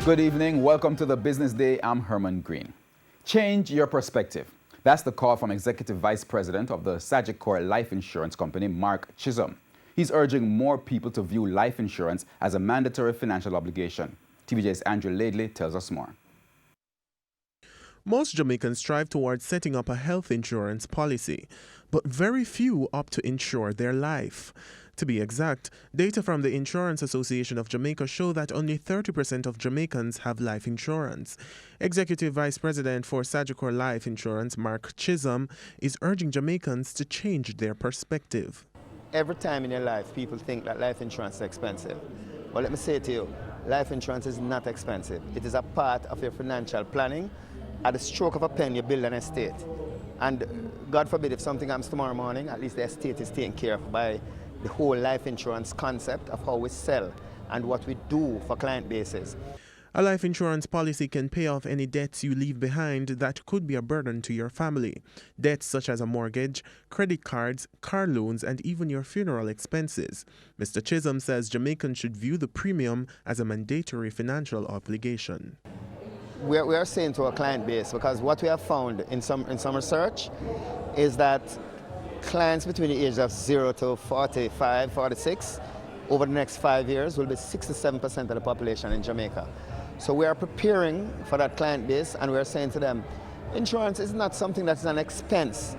Good evening. Welcome to the Business Day. I'm Herman Green. Change your perspective. That's the call from Executive Vice President of the Sagicor Life Insurance Company, Mark Chisholm. He's urging more people to view life insurance as a mandatory financial obligation. TVJ's Andrew Laidley tells us more. Most Jamaicans strive towards setting up a health insurance policy, but very few opt to insure their life. To be exact, data from the Insurance Association of Jamaica show that only 30% of Jamaicans have life insurance. Executive Vice President for Sagicor Life Insurance, Mark Chisholm, is urging Jamaicans to change their perspective. Every time in your life, people think that life insurance is expensive. Well, let me say to you, life insurance is not expensive. It is a part of your financial planning. At the stroke of a pen, you build an estate. And God forbid, if something happens tomorrow morning, at least the estate is taken care of by the whole life insurance concept of how we sell and what we do for client bases. A life insurance policy can pay off any debts you leave behind that could be a burden to your family. Debts such as a mortgage, credit cards, car loans, and even your funeral expenses. Mr. Chisholm says Jamaicans should view the premium as a mandatory financial obligation. We are saying to our client base, because what we have found in some research is that clients between the ages of 0 to 45, 46, over the next 5 years will be 67% of the population in Jamaica. So we are preparing for that client base, and we are saying to them, insurance is not something that's an expense.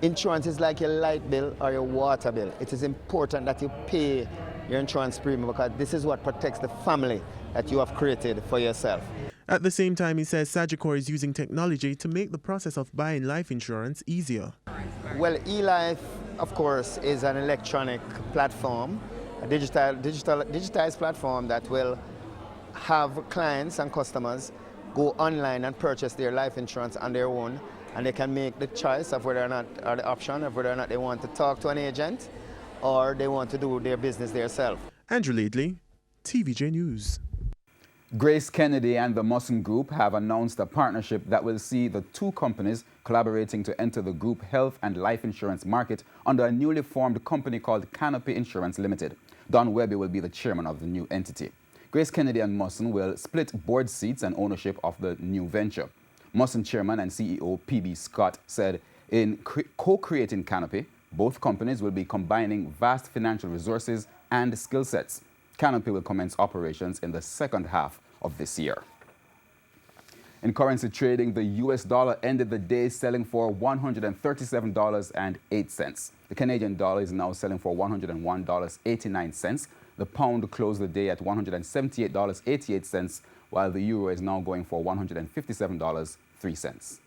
Insurance is like your light bill or your water bill. It is important that you pay your insurance premium because this is what protects the family that you have created for yourself. At the same time, he says Sagicor is using technology to make the process of buying life insurance easier. Well, eLife, of course, is an electronic platform, a digitized platform that will have clients and customers go online and purchase their life insurance on their own, and they can make the choice of whether or not, or the option of whether or not they want to talk to an agent or they want to do their business themselves. Andrew Laidley, TVJ News. Grace Kennedy and the Musson Group have announced a partnership that will see the two companies collaborating to enter the group health and life insurance market under a newly formed company called Canopy Insurance Limited. Don Webby will be the chairman of the new entity. Grace Kennedy and Musson will split board seats and ownership of the new venture. Musson chairman and CEO P.B. Scott said in co-creating Canopy, both companies will be combining vast financial resources and skill sets. Canopy will commence operations in the second half of this year. In currency trading, the US dollar ended the day selling for $137.08. The Canadian dollar is now selling for $101.89. The pound closed the day at $178.88, while the euro is now going for $157.03.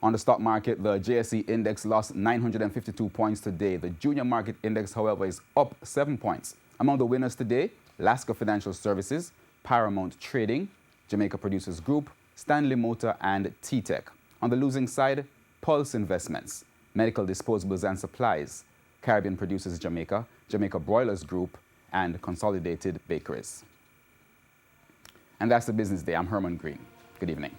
On the stock market, the JSE index lost 952 points today. The junior market index, however, is up 7 points. Among the winners today, Lasco Financial Services, Paramount Trading, Jamaica Producers Group, Stanley Motor, and T-Tech. On the losing side, Pulse Investments, Medical Disposables and Supplies, Caribbean Producers Jamaica, Jamaica Broilers Group, and Consolidated Bakeries. And that's the Business Day. I'm Herman Green. Good evening.